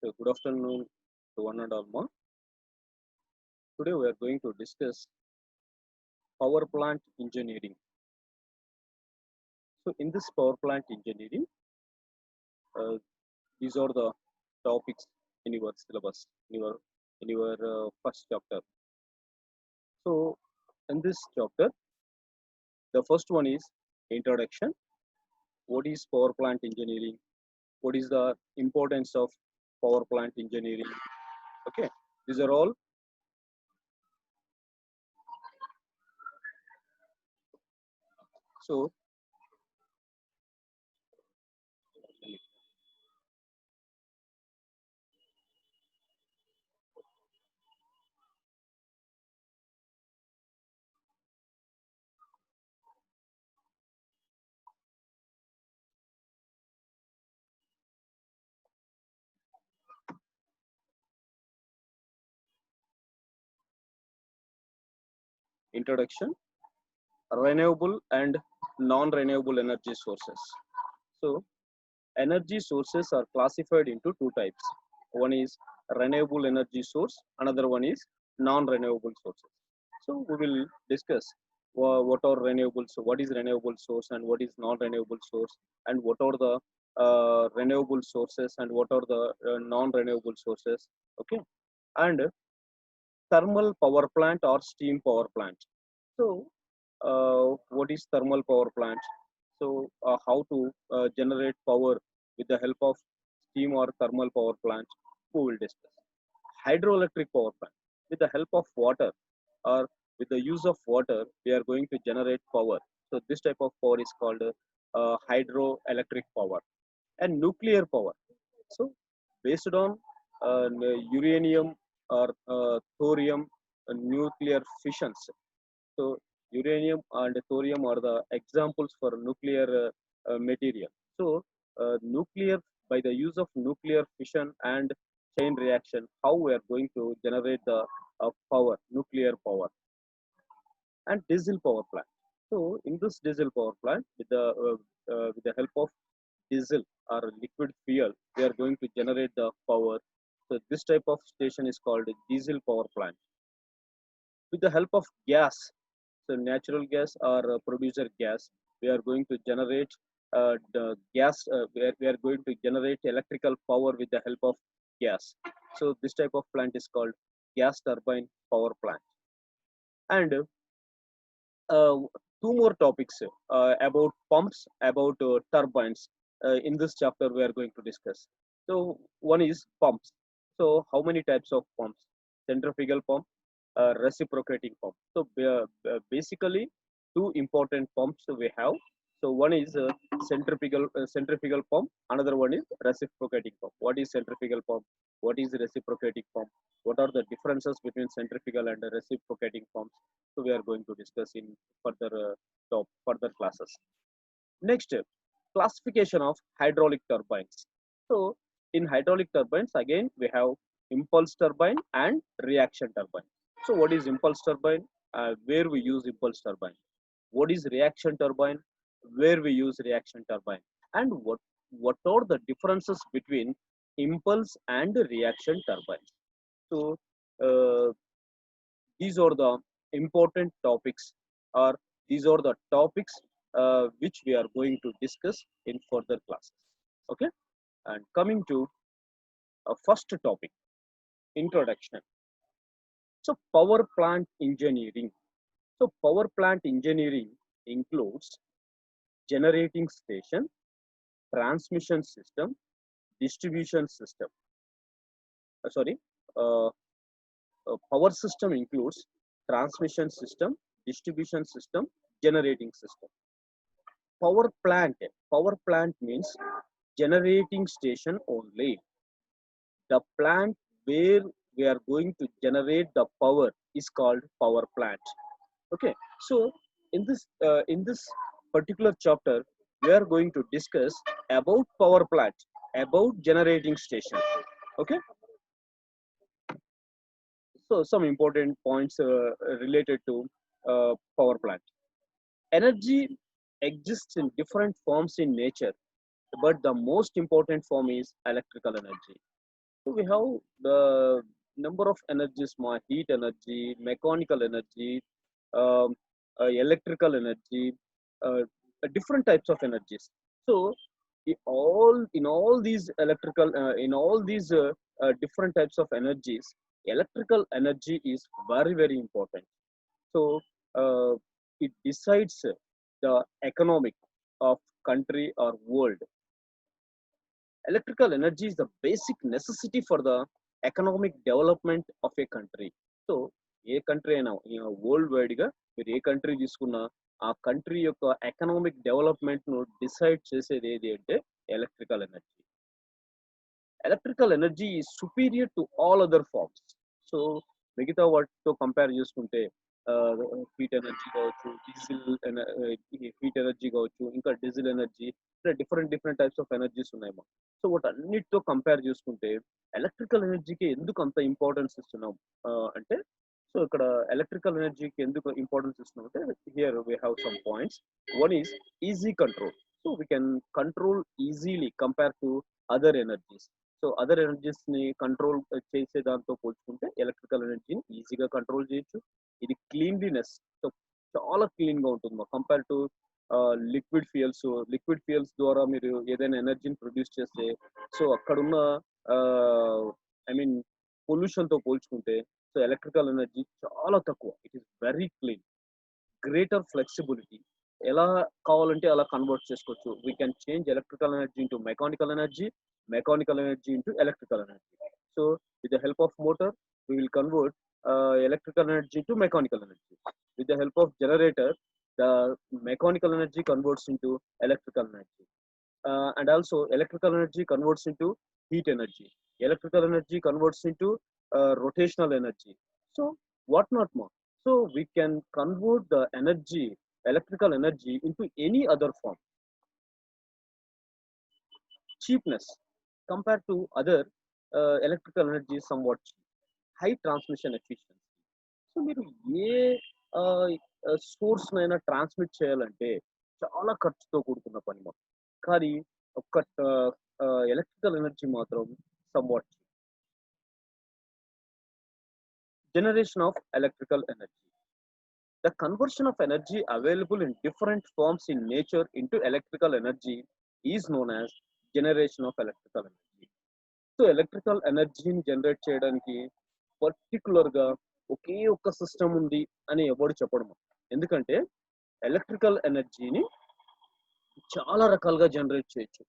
So good afternoon to one and all more. Today we are going to discuss power plant engineering. So in this power plant engineering, uh, these are the topics in your syllabus, in your first chapter. So in this chapter, the first one is introduction. What is power plant engineering? What is the importance of power plant engineering? Okay, these are all. So introduction, renewable and non-renewable energy sources. So energy sources are classified into two types. One is renewable energy source, another one is non-renewable sources. So we will discuss what are renewable, so what is renewable source and what is non-renewable source, and what are the renewable sources and what are the non-renewable sources. Okay, and thermal power plant or steam power plant. So what is thermal power plant? So how to generate power with the help of steam or thermal power plant, we will discuss. Hydroelectric power plant, with the help of water or with the use of water we are going to generate power. So this type of power is called hydroelectric power. And nuclear power, so based on uranium or thorium nuclear fissions. So uranium and thorium are the examples for nuclear material. So nuclear, by the use of nuclear fission and chain reaction, how we are going to generate the power, nuclear power. And diesel power plant. So in this diesel power plant, with the help of diesel or liquid fuel, we are going to generate the power. So this type of station is called diesel power plant. With the help of gas, so natural gas or producer gas, we are going to generate the gas. We are going to generate electrical power with the help of gas. So this type of plant is called gas turbine power plant. And uh, two more topics about pumps, about turbines. In this chapter, we are going to discuss. So one is pumps. So how many types of pumps? Centrifugal pump, reciprocating pump. So basically, two important pumps we have. So one is centrifugal pump. Another one is reciprocating pump. What is centrifugal pump? What is reciprocating pump? What are the differences between centrifugal and reciprocating pumps? So we are going to discuss in further classes. Next, classification of hydraulic turbines. So in hydraulic turbines, again we have impulse turbine and reaction turbine. So what is impulse turbine? Where we use impulse turbine. What is reaction turbine? Where we use reaction turbine. And what are the differences between impulse and reaction turbines? So uh, these are the important topics, or these are the topics which we are going to discuss in further classes. Okay, and coming to a first topic, introduction. So power plant engineering. So power plant engineering includes generating station, transmission system, distribution system. Sorry, uh, power system includes transmission system, distribution system, generating system. Power plant means generating station only. The plant where we are going to generate the power is called power plant. Okay, so in this particular chapter we are going to discuss about power plant, about generating station. Okay, so some important points related to power plant. Energy exists in different forms in nature, but the most important form is electrical energy. So we have the number of energies, heat energy, mechanical energy, um, electrical energy, uh, different types of energies. So in all these electrical in all these different types of energies, electrical energy is very important. So uh, it decides the economic of country or world. Electrical energy is the basic necessity for the economic development of a country. So A country అయినా world wide గా మీరు ఏ country తీసుకున్నా ఆ country యొక్క economic development ను decide చేసేది ఏది అంటే electrical energy. Electrical energy is superior to all other forms. So మిగతా వాటితో కంపేర్ చేసుకుంటే హీట్ ఎనర్జీ కావచ్చు, హీట్ ఎనర్జీ కావచ్చు, ఇంకా diesel energy, different types of energies ఉన్నాయి. సో వాటన్నిటితో కంపేర్ చేసుకుంటే ఎలక్ట్రికల్ ఎనర్జీకి ఎందుకు అంత ఇంపార్టెన్స్ ఇస్తున్నాం అంటే, సో ఇక్కడ ఎలక్ట్రికల్ ఎనర్జీకి ఎందుకు ఇంపార్టెన్స్ ఇస్తున్నాం అంటే, here we have some points. One is easy control. So we can control easily compare to other energies. So other energies ని కంట్రోల్ చేసే దాంతో పోల్చుకుంటే ఎలక్ట్రికల్ ఎనర్జీని ఈజీగా కంట్రోల్ చేయొచ్చు. ఇది క్లీన్లీనెస్, సో చాలా క్లీన్ గా ఉంటుంది కంపేర్ టు లిక్విడ్ ఫ్యూయల్స్ ద్వారా మీరు ఏదైనా ఎనర్జీని ప్రొడ్యూస్ చేస్తే, సో అక్కడున్న ఐ మీన్ పొల్యూషన్ తో పోల్చుకుంటే సో ఎలక్ట్రికల్ ఎనర్జీ చాలా తక్కువ. It is very clean, greater flexibility. ఎలా కావాలంటే అలా కన్వర్ట్ చేసుకోవచ్చు. We can change electrical energy into mechanical energy into electrical energy. So with the help of motor, we will convert electrical energy to mechanical energy. With the help of generator, the mechanical energy converts into electrical energy. And also electrical energy converts into heat energy. Electrical energy converts into rotational energy. So what not more. So we can convert the electrical energy into any other form. Cheapness compared to other electrical energy is somewhat cheap. High transmission efficiency. So మీరు ఏ source నైనా transmit చేయాలంటే చాలా ఖర్చుతో కూడుకున్న పని మాకు. కానీ ఒక్క ఎలక్ట్రికల్ ఎనర్జీ మాత్రం somewhat cheap. Generation of electrical energy. The conversion of energy available in different forms in nature into electrical energy is known as generation of electrical energy. So electrical ఎనర్జీని జనరేట్ చేయడానికి particular గా ఒకే ఒక్క system ఉంది అని ఎవరు చెప్పడం. ఎందుకంటే electrical ఎనర్జీని చాలా రకాలుగా జనరేట్ చేయొచ్చు.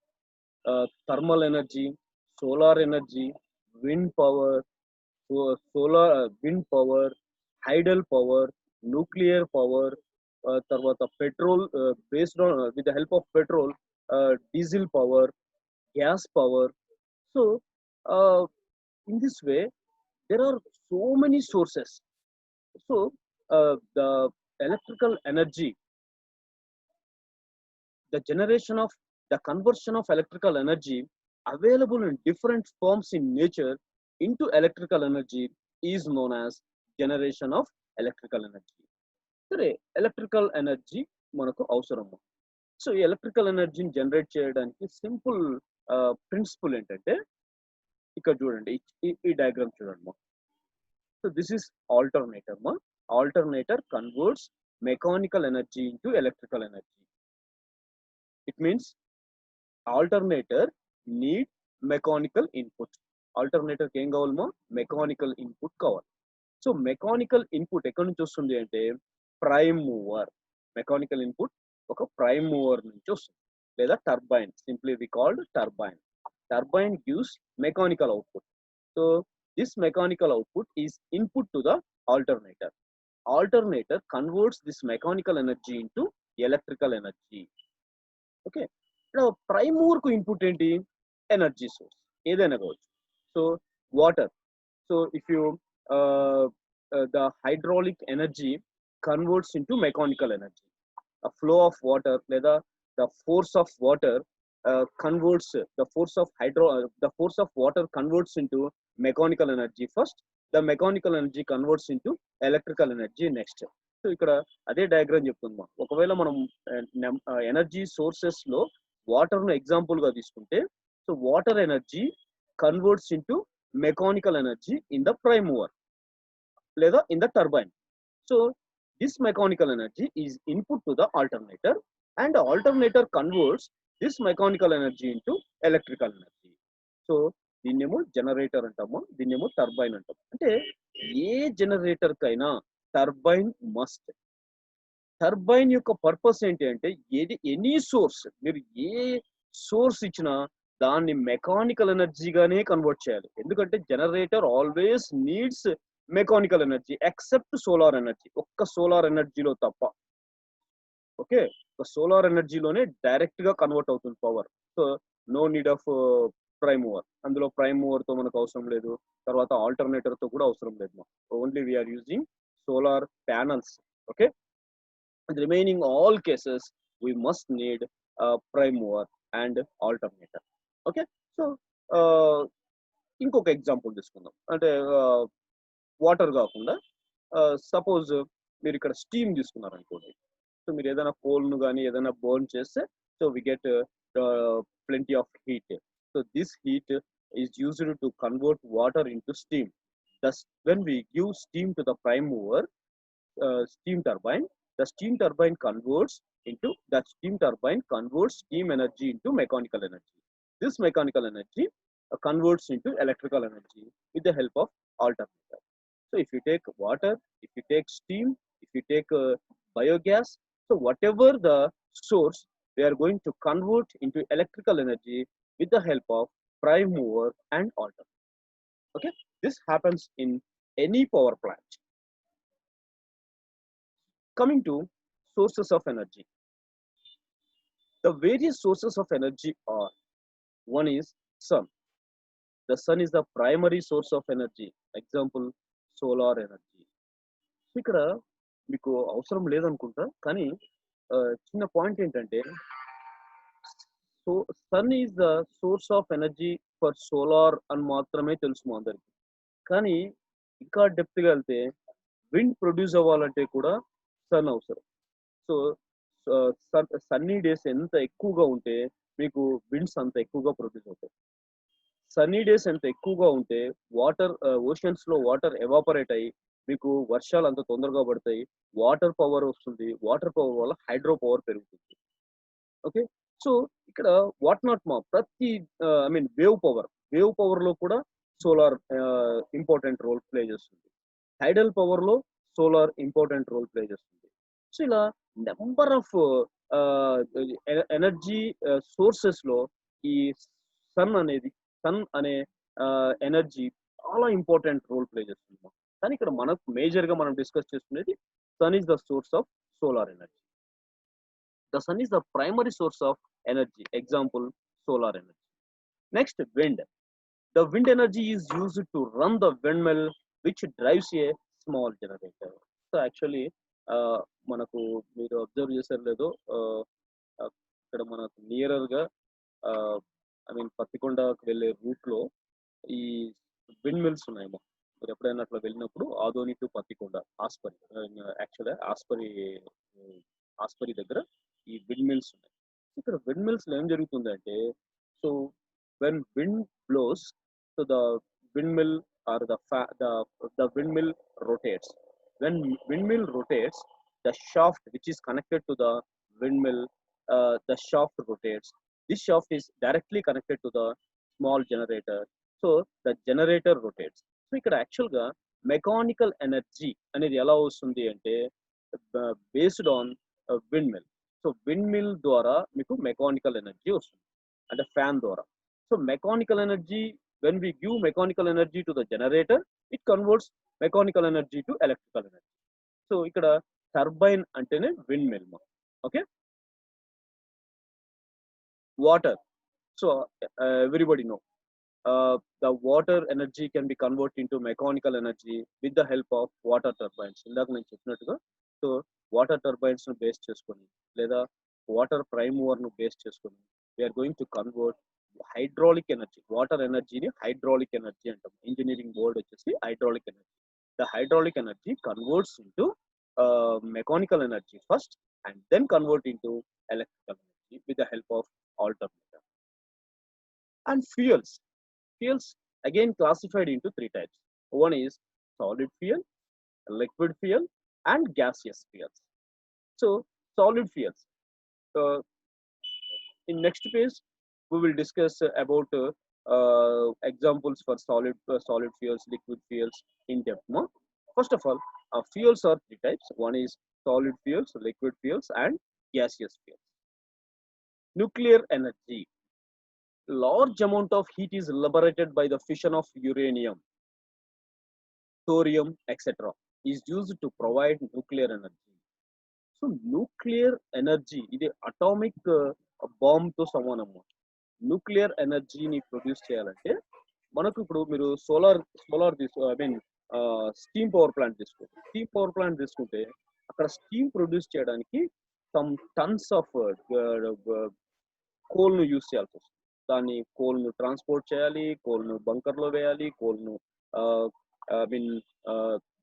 Thermal energy, solar energy, wind power, hydel power, nuclear power, తర్వాత petrol based on with the help of petrol, diesel power, gas power. So in this way there are so many sources. So the electrical energy, the conversion of electrical energy available in different forms in nature into electrical energy is known as generation of electrical energy. సరే, electrical energy మనకు అవసరము. So ఈ electrical ఎనర్జీని generate చేయడానికి simple principal ఏంటంటే, ఇక్కడ చూడండి, ఈ డయాగ్రామ్ చూడండి. So this is alternator. Alternator converts mechanical energy into electrical energy. It means alternator need mechanical input. ఆల్టర్నేటర్కి ఏం కావాలమో మెకానికల్ ఇన్పుట్ కావాలి. సో మెకానికల్ ఇన్పుట్ ఎక్కడి నుంచి వస్తుంది అంటే ప్రైమ్ మూవర్. మెకానికల్ ఇన్పుట్ ఒక ప్రైమ్ మూవర్ నుంచి వస్తుంది, లేదా turbine. Simply we called turbine. Turbine gives mechanical output. So this mechanical output is input to the alternator. Alternator converts this mechanical energy into electrical energy. Okay. Now prime mover ku input enti energy source edaina kaవచ్చు. So water. So if you the hydraulic energy converts into mechanical energy. A flow of water, లేదా the force of water converts the force of water converts into mechanical energy first. The mechanical energy converts into electrical energy next. So ఇక్కడ అదే diagram చెప్తుంది. ఒకవేళ మనం energy sources లో water ను example గా తీసుకుంటే, so water energy converts into mechanical energy in the prime mover లేదా in the turbine. So this mechanical energy is input to the alternator, and the alternator converts this mechanical energy into electrical energy. So దీన్నేమో generator అంటాము, దీన్నేమో turbine అంటాము. అంటే ఏ generator కైనా turbine must. Turbine యొక్క purpose ఏంటి అంటే ఎనీ సోర్స్, మీరు ఏ సోర్స్ ఇచ్చినా దాన్ని మెకానికల్ ఎనర్జీగానే కన్వర్ట్ చేయాలి. ఎందుకంటే generator always needs mechanical energy except solar energy, ఒక్క సోలార్ ఎనర్జీలో తప్ప. ఓకే, సోలార్ ఎనర్జీలోనే డైరెక్ట్ గా కన్వర్ట్ అవుతుంది power. So no need of prime mover. అందులో ప్రైమ్ మూవర్ తో మనకు అవసరం లేదు, తర్వాత ఆల్టర్నేటర్ తో కూడా అవసరం లేదు. Only we are using solar panels. Okay, in the remaining all cases we must need a prime mover and alternator. Okay, so ఇంకొక ఎగ్జాంపుల్ తీసుకుందాం. అంటే వాటర్ కాకుండా సపోజ్ మీరు ఇక్కడ స్టీమ్ తీసుకున్నారు అనుకోండి. సో మీరు ఏదైనా కోల్ను కానీ ఏదైనా బర్న్ చేస్తే so we get plenty of heat. So this heat is used to convert water into steam. Thus when we give steam to the prime mover steam turbine, the steam turbine converts steam energy into mechanical energy. This mechanical energy converts into electrical energy with the help of alternator. So if you take water, if you take steam, if you take biogas, so whatever the source, they are going to convert into electrical energy with the help of prime mover and alternator. Okay, this happens in any power plant. Coming to sources of energy, the various sources of energy are: one is sun. The sun is the primary source of energy. Example, solar energy. ఇక్కడ మీకు అవసరం లేదనుకుంటా, కానీ చిన్న point ఏంటంటే, so sun is the source of energy for solar అని మాత్రమే తెలుసు మా అందరికి. కానీ ఇంకా డెప్త్గా వెళ్తే విండ్ ప్రొడ్యూస్ అవ్వాలంటే కూడా సన్ అవసరం. సో సన్నీ డేస్ ఎంత ఎక్కువగా ఉంటే మీకు విండ్స్ అంత ఎక్కువగా ప్రొడ్యూస్ అవుతాయి. సన్నీ డేస్ ఎంత ఎక్కువగా ఉంటే వాటర్ ఓషన్స్ లో వాటర్ ఎవాపరేట్ అయ్యి మీకు వర్షాలు అంత తొందరగా పడతాయి, వాటర్ పవర్ వస్తుంది, వాటర్ పవర్ వల్ల హైడ్రో పవర్ పెరుగుతుంది. ఓకే, సో ఇక్కడ వాట్ నాట్ మా ప్రతి ఐ మీన్ వేవ్ పవర్ లో కూడా సోలార్ ఇంపార్టెంట్ రోల్ ప్లే చేస్తుంది. హైడల్ పవర్ లో సోలార్ ఇంపార్టెంట్ రోల్ ప్లే చేస్తుంది. సో ఇలా నెంబర్ ఆఫ్ ఎనర్జీ సోర్సెస్ లో ఈ సన్ అనే ఎనర్జీ చాలా ఇంపార్టెంట్ రోల్ ప్లే చేస్తుంది. కానీ ఇక్కడ మనకు మేజర్ గా మనం డిస్కస్ చేసుకునేది sun is the source of solar energy. The sun is the primary source of energy. Example, solar energy. Next, wind. The wind energy is used to run the windmill which drives a small generator. So actually మనకు మీరు observe చేశారు లేదో, ఇక్కడ మనకు nearer గా I mean పత్తికొండకు వెళ్ళే route లో ఈ విండ్ మిల్స్ ఉన్నాయేమో. మీరు ఎప్పుడైనా అట్లా వెళ్ళినప్పుడు ఆదోని టు పత్తికొండ ఆస్పరి, యాక్చువల్గా ఆస్పరి దగ్గర ఈ విండ్ మిల్స్ ఉన్నాయి. ఇక్కడ విండ్ మిల్స్ లో ఏం జరుగుతుంది అంటే, so when wind blows, so the windmill or the windmill rotates. When windmill rotates, the shaft which is connected to the windmill, the shaft rotates. This shaft is directly connected to the small generator, so the generator rotates. So ఇక్కడ actual గా mechanical energy అనేది ఎలా వస్తుంది అంటే based on windmill. So windmill ద్వారా మీకు mechanical energy వస్తుంది, అంటే ఫ్యాన్ ద్వారా. So mechanical energy, when we give mechanical energy to the generator, it converts mechanical energy to electrical energy. So ikkada turbine antene windmill. Okay, water. So everybody know the water energy can be converted into mechanical energy with the help of water turbines. ఇందాక నేను చెప్పినట్టుగా, so water turbines ను base చేసుకొని లేదా water prime mover ను base చేసుకొని we are going to convert hydraulic energy. Water energy ni hydraulic energy antam. Engineering word వచ్చేసి hydraulic energy. The hydraulic energy converts into mechanical energy first and then convert into electrical energy with the help of alternator. And fuels again classified into three types. One is solid fuel, liquid fuel, and gaseous fuels. So solid fuels, uh, in next page we will discuss about examples for solid fuels, liquid fuels in depth more. First of all, fuels are three types. One is solid fuels, liquid fuels, and gaseous fuels. Nuclear energy, large amount of heat is liberated by the fission of uranium, thorium, etc. is used to provide nuclear energy. So nuclear energy ఇది atomic bomb తో సమానము. Nuclear ఎనర్జీని produce చేయాలంటే మనకు ఇప్పుడు మీరు solar I mean steam power plant తీసుకోండి. Steam power plant తీసుకుంటే అక్కడ స్టీమ్ ప్రొడ్యూస్ చేయడానికి సమ్ టన్స్ ఆఫ్ కోల్ ను యూస్ చేయాల్సి వస్తుంది. దాన్ని కోల్ ను ట్రాన్స్పోర్ట్ చేయాలి, కోల్ ను బంకర్ లో వేయాలి, కోల్ ను ఐ మీన్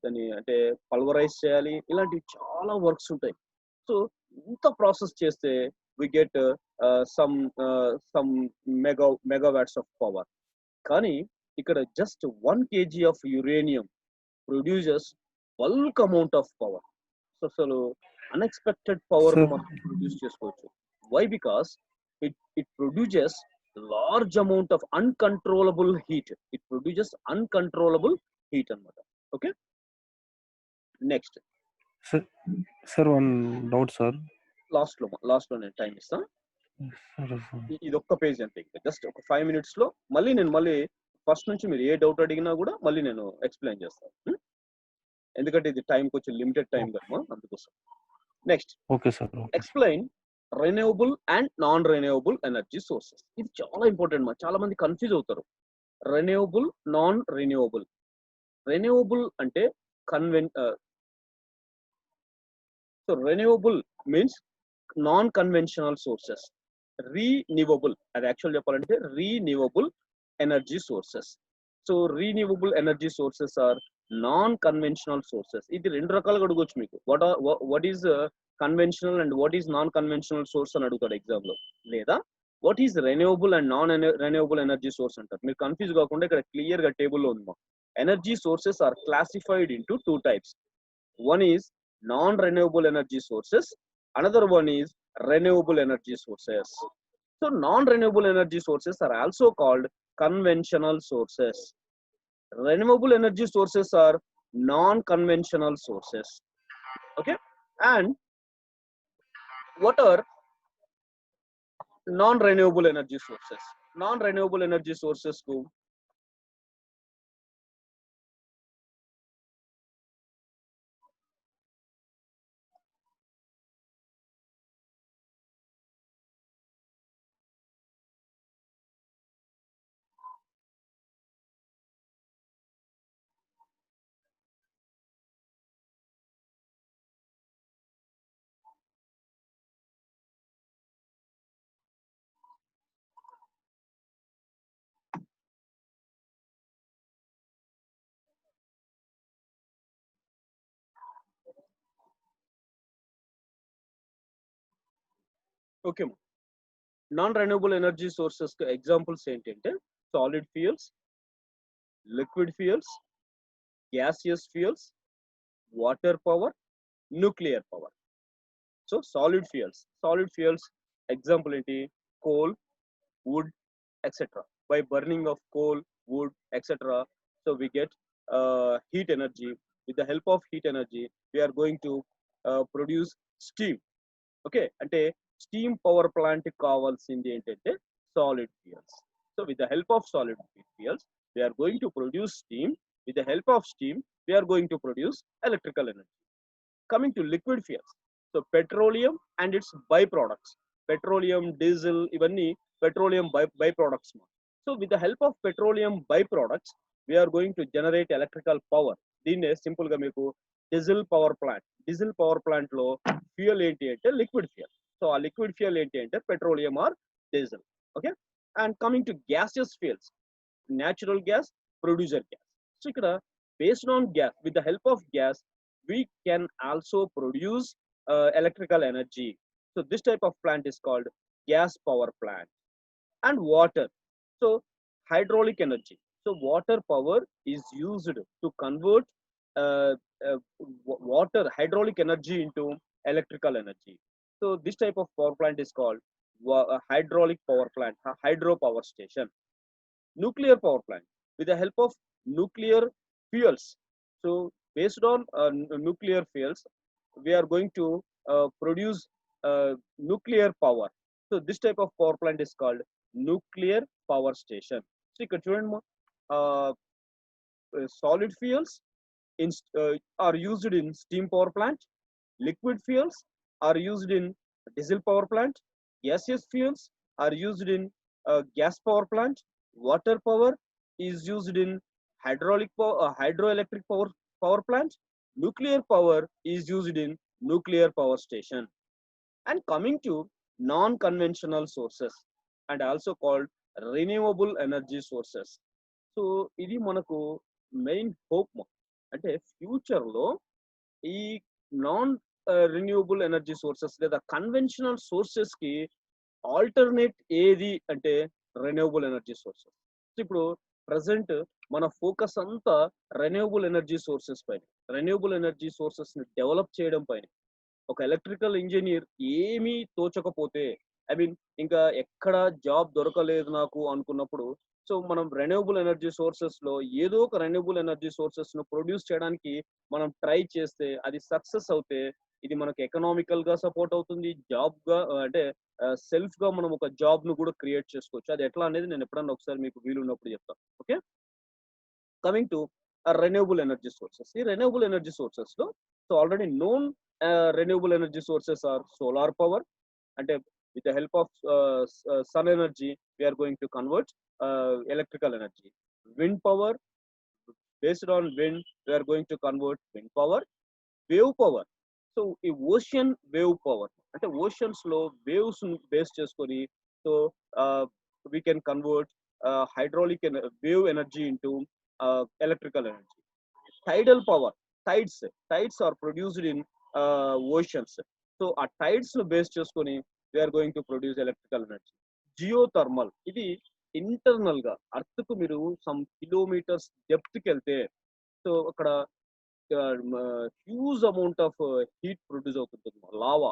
దాన్ని అంటే పల్వరైజ్ చేయాలి. ఇలాంటివి చాలా వర్క్స్ ఉంటాయి. సో ఇంత ప్రాసెస్ చేస్తే we get some megawatts of power. కానీ ఇక్కడ just 1 kg of uranium produces bulk amount of power. So అసలు అన్ఎక్స్పెక్టెడ్ పవర్ Sir, మనం ప్రొడ్యూస్ చేసుకోవచ్చు. Why? Because it produces large amount of uncontrollable heat. It produces uncontrollable heat అన్నమాట. Okay, next sir, sir, one doubt, sir. Last లో నేను time ఇస్తాను. Sir, ఇది ఒక్క page అంతే, జస్ట్ ఒక 5 minutes లో మళ్ళీ ఫస్ట్ నుంచి మీరు ఏ డౌట్ అడిగినా కూడా మళ్ళీ నేను ఎక్స్ప్లెయిన్ చేస్తాను. ఎందుకంటే ఇది టైం కొంచెం లిమిటెడ్ టైం కదా, అందుకోసం. Next, okay, sir. Okay. Explain renewable and non renewable energy sources. ఇది చాలా ఇంపార్టెంట్. చాలా మంది కన్ఫ్యూజ్ అవుతారు. Renewable, non renewable. రెన్యూవబుల్ అంటే so renewable means non conventional sources. Renewable అది యాక్చువల్ చెప్పాలంటే renewable energy sources. So renewable energy sources are non conventional sources. ఇది రెండు రకాలుగా అడగొచ్చు మీకు. What is conventional and what is non conventional source అని అడుగుతాడు ఎగ్జామ్ లో. లేదా what is renewable and non renewable energy source అంటారు. మీరు కన్ఫ్యూజ్ కాకుండా ఇక్కడ క్లియర్ గా టేబుల్లో ఉంది. Energy sources are classified into 2 types. One is non-renewable energy sources. Another one is renewable energy sources. So non-renewable energy sources are also called conventional sources. Renewable energy sources are non-conventional sources. Okay, and what are non-renewable energy sources? Non-renewable energy sources को okay, non renewable energy sources కి examples ఏంటంటే solid fuels, liquid fuels, gaseous fuels, water power, nuclear power. So solid fuels example ఏంటి? Coal, wood, etc. By burning of coal, wood, etc. So we get heat energy. With the help of heat energy, we are going to produce steam. Okay, అంటే steam power plant కావాల్సింది ఏంటంటే solid fuels. So with the help of solid fuels we are going to produce steam. With the help of steam, we are going to produce electrical energy. Coming to liquid fuels, so petroleum and its byproducts. Petroleum, diesel, ఇవన్నీ petroleum byproducts. So with the help of petroleum byproducts, we are going to generate electrical power. దీన్నే simple గా మీకు diesel power plant లో fuel ఏంటి అంటే liquid fuel. So ఆ liquid fuel ఏంటి అంటే petroleum or diesel. Okay, and coming to gaseous fuels, natural gas, producer gas. So ikkada based on gas, with the help of gas we can also produce electrical energy. So this type of plant is called gas power plant. And water, so hydraulic energy. So water power is used to convert uh, water hydraulic energy into electrical energy. So this type of power plant is called hydraulic power plant, hydro power station. Nuclear power plant with the help of nuclear fuels. So based on nuclear fuels, we are going to produce nuclear power. So this type of power plant is called nuclear power station. So you could solid fuels are used in steam power plant. Liquid fuels are used in diesel power plant. Gaseous fuels are used in gas power plant. Water power is used in hydroelectric power plant. Nuclear power is used in nuclear power station. And coming to non-conventional sources and also called renewable energy sources. So ఇది మనకు main hope. అంటే future లో ఈ non renewable energy sources లేదా conventional sources కి alternate ఏది అంటే renewable energy sources. ఇప్పుడు ప్రజెంట్ మన ఫోకస్ అంతా రెన్యూవబుల్ ఎనర్జీ సోర్సెస్ పైన, రెన్యూవబుల్ ఎనర్జీ సోర్సెస్ ని డెవలప్ చేయడం పైన. ఒక ఎలక్ట్రికల్ ఇంజనీర్ ఏమీ తోచకపోతే, ఐ మీన్ ఇంకా ఎక్కడ జాబ్ దొరకలేదు నాకు అనుకున్నప్పుడు, సో మనం రెన్యూవబుల్ ఎనర్జీ సోర్సెస్ లో ఏదో ఒక రెన్యూవబుల్ ఎనర్జీ సోర్సెస్ ను ప్రొడ్యూస్ చేయడానికి మనం ట్రై చేస్తే, అది సక్సెస్ అవుతే ఇది మనకు ఎకనామికల్ గా సపోర్ట్ అవుతుంది, జాబ్ గా అంటే సెల్ఫ్ గా మనం ఒక జాబ్ ను కూడా క్రియేట్ చేసుకోవచ్చు. అది ఎట్లా అనేది నేను ఎప్పుడన్నా ఒకసారి మీకు వీలున్నప్పుడు చెప్తాను. Okay, coming to renewable energy sources. The renewable energy sources lo, so already known renewable energy sources are solar power, and with the help of sun energy we are going to convert electrical energy. Wind power, based on wind we are going to convert wind power. Wave power, so ఈ ocean wave power అంటే oceans లో waves base చేసుకొని, so we can convert hydraulic wave energy into electrical energy. Tidal power, tides are produced in oceans. So ఆ tides ను base చేసుకొని we are going to produce electrical energy. Geothermal, ఇది internal గా earth కు మీరు some kilometres depth కి వెళ్తే, so అక్కడ huge amount of heat produce అవుతుంది, లావా.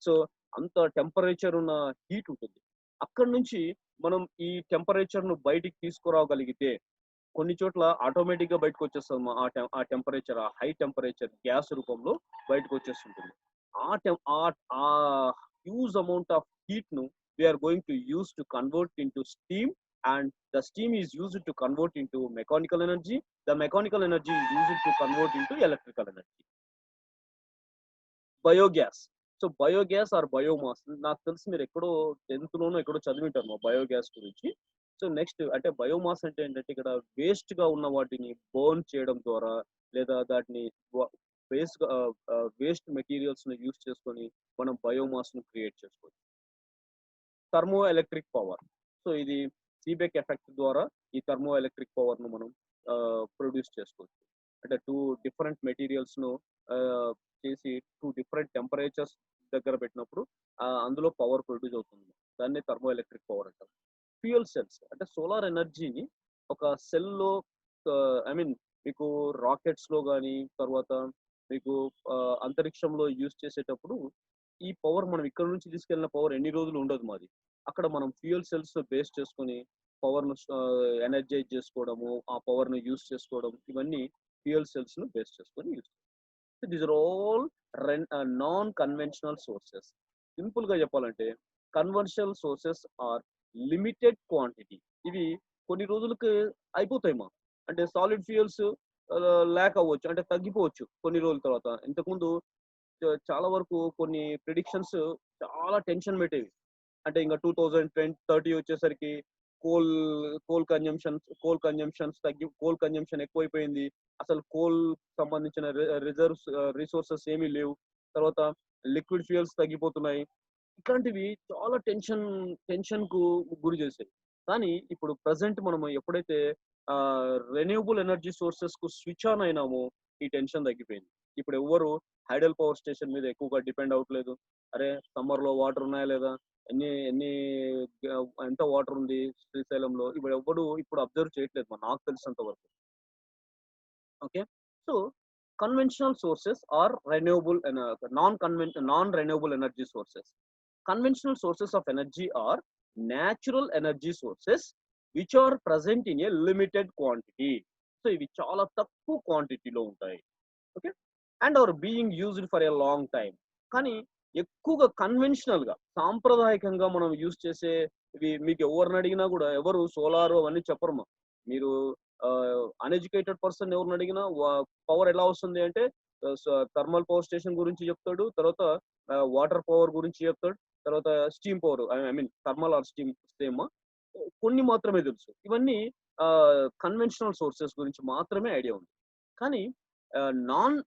సో అంత టెంపరేచర్ ఉన్న హీట్ ఉంటుంది. అక్కడ నుంచి మనం ఈ టెంపరేచర్ ను బయటికి తీసుకురాగలిగితే కొన్ని చోట్ల ఆటోమేటిక్ గా బయటకు వచ్చేస్తాం. ఆ టెంపరేచర్, ఆ హై టెంపరేచర్ గ్యాస్ రూపంలో బయటకు వచ్చేస్తుంటుంది. ఆ హ్యూజ్ అమౌంట్ ఆఫ్ హీట్ ను we are going to use to convert into steam, and the steam is used to convert into mechanical energy. The mechanical energy is used to convert into electrical energy. Biogas, so biogas or biomass, నాకు తెలిసి మీరు ఎక్కడో 10th లోనో ఎక్కడో చదివింటారు biogas గురించి. So next అంటే biomass అంటే ఏంటంటే ఇక్కడ వేస్ట్ గా ఉన్న వాటిని బర్న్ చేయడం ద్వారా, లేదా దాటిని వేస్ట్ మెటీరియల్స్ ను యూస్ చేసుకొని మనం బయోమాస్ ను క్రియేట్ చేసుకోవచ్చు. థర్మో ఎలక్ట్రిక్ పవర్, సో ఇది సీబెక్ ఎఫెక్ట్ ద్వారా ఈ థర్మో ఎలక్ట్రిక్ పవర్ ను మనం ప్రొడ్యూస్ చేసుకోవచ్చు. అంటే 2 డిఫరెంట్ మెటీరియల్స్ ను చేసి 2 డిఫరెంట్ టెంపరేచర్స్ దగ్గర పెట్టినప్పుడు అందులో పవర్ ప్రొడ్యూస్ అవుతుంది. దాన్ని థర్మో ఎలక్ట్రిక్ పవర్ అంటారు. ఫ్యూయల్ సెల్స్ అంటే సోలార్ ఎనర్జీని ఒక సెల్ లో, ఐ మీన్ మీకు రాకెట్స్ లో కానీ తర్వాత మీకు అంతరిక్షంలో యూజ్ చేసేటప్పుడు ఈ పవర్ మనం ఇక్కడ నుంచి తీసుకెళ్లిన పవర్ ఎన్ని రోజులు ఉండదు మాది. అక్కడ మనం ఫ్యూయల్ సెల్స్ బేస్ చేసుకొని పవర్ ను ఎనర్జైజ్ చేసుకోవడము, ఆ పవర్ ను యూజ్ చేసుకోవడం, ఇవన్నీ ఫ్యూయల్ సెల్స్ ను బేస్ చేసుకొని use. These are all non conventional sources. Simple గా చెప్పాలంటే conventional sources are limited quantity. ఇవి కొన్ని రోజులకి అయిపోతాయి అంటే సాలిడ్ ఫ్యూయల్స్ ల్యాక్ అవ్వచ్చు, అంటే తగ్గిపోవచ్చు కొన్ని రోజుల తర్వాత. ఇంతకుముందు చాలా వరకు కొన్ని ప్రిడిక్షన్స్ చాలా టెన్షన్ పెట్టేవి. అంటే ఇంకా 2030 వచ్చేసరికి కోల్ కన్జంప్షన్ ఎక్కువైపోయింది. అసలు కోల్ సంబంధించిన రిసోర్సెస్ ఏమీ లేవు. తర్వాత లిక్విడ్ ఫ్యూయల్స్ తగ్గిపోతున్నాయి. ఇట్లాంటివి చాలా టెన్షన్ కు గురి చేసాయి. కానీ ఇప్పుడు ప్రజెంట్ మనం ఎప్పుడైతే రెన్యూవబుల్ ఎనర్జీ సోర్సెస్ కు స్విచ్ ఆన్ అయినామో ఈ టెన్షన్ తగ్గిపోయింది. ఇప్పుడు ఎవరు హైడల్ పవర్ స్టేషన్ మీద ఎక్కువగా డిపెండ్ అవ్వట్లేదు. అరే సమ్మర్ లో వాటర్ ఉన్నాయా లేదా, ఎన్ని ఎంత వాటర్ ఉంది శ్రీశైలంలో ఇప్పుడు ఎవ్వడు ఇప్పుడు అబ్జర్వ్ చేయట్లేదు నాకు తెలిసినంత వరకు. Okay, so conventional sources are renewable non-renewable energy sources. Conventional sources of energy are natural energy sources which are present in a limited quantity. So ఇవి చాలా తక్కువ క్వాంటిటీలో ఉంటాయి. Okay, and are being used for a long time. కానీ ఎక్కువగా conventional గా సాంప్రదాయకంగా మనం యూజ్ చేసే ఇవి మీకు ఎవరిని అడిగినా కూడా ఎవరు సోలార్ అవన్నీ చెప్పరు. మీరు అన్ఎడ్యుకేటెడ్ పర్సన్ ఎవరిని అడిగినా పవర్ ఎలా వస్తుంది అంటే థర్మల్ పవర్ స్టేషన్ గురించి చెప్తాడు, తర్వాత వాటర్ పవర్ గురించి చెప్తాడు, తర్వాత steam power, I mean thermal or steam same కొన్ని మాత్రమే తెలుసు. ఇవన్నీ కన్వెన్షనల్ సోర్సెస్ గురించి మాత్రమే ఐడియా ఉంది. కానీ non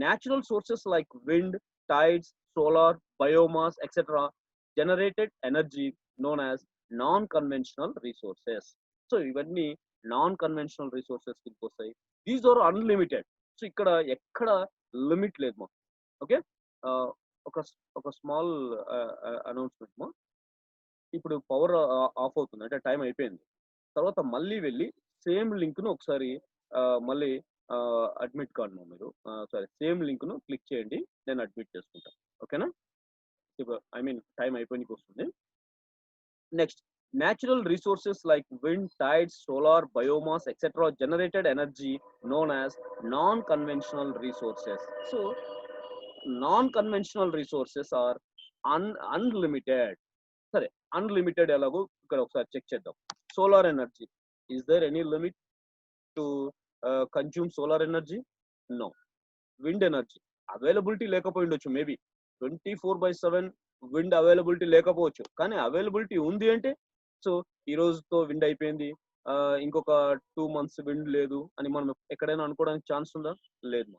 natural sources like wind, tides, solar, biomass, etc. generated energy known as non-conventional resources. So ఇవన్నీ నాన్ కన్వెన్షనల్ రిసోర్సెస్ కిందకి వస్తాయి. These are unlimited. సో ఇక్కడ ఎక్కడ లిమిట్ లేదు మా. ఓకే, ఒక స్మాల్ అనౌన్స్మెంట్ మా. ఇప్పుడు పవర్ ఆఫ్ అవుతుంది అంటే టైం అయిపోయింది, తర్వాత మళ్ళీ వెళ్ళి సేమ్ లింక్ ను ఒకసారి మళ్ళీ అడ్మిట్ కాండి మీరు, సారీ సేమ్ లింక్ ను క్లిక్ చేయండి, నేను అడ్మిట్ చేసుకుంటాను. ఓకేనా, ఐ మీన్ టైం అయిపోయినకి వస్తుంది. Next, natural resources like wind, tides, solar, biomass, etc. generated energy known as non-conventional resources. So non-conventional resources are unlimited. సరే, అన్లిమిటెడ్ ఎలాగో ఇక్కడ ఒకసారి చెక్ చేద్దాం. Solar energy, is there any limit to consume solar energy? No. Wind energy availability లేకపోయి ఉండొచ్చు, maybe 24/7 wind availability లేకపోవచ్చు, కానీ availability ఉంది అంటే సో ఈ రోజుతో విండ్ అయిపోయింది, ఇంకొక 2 months విండ్ లేదు అని మనం ఎక్కడైనా అనుకోవడానికి ఛాన్స్ ఉందా? లేదు.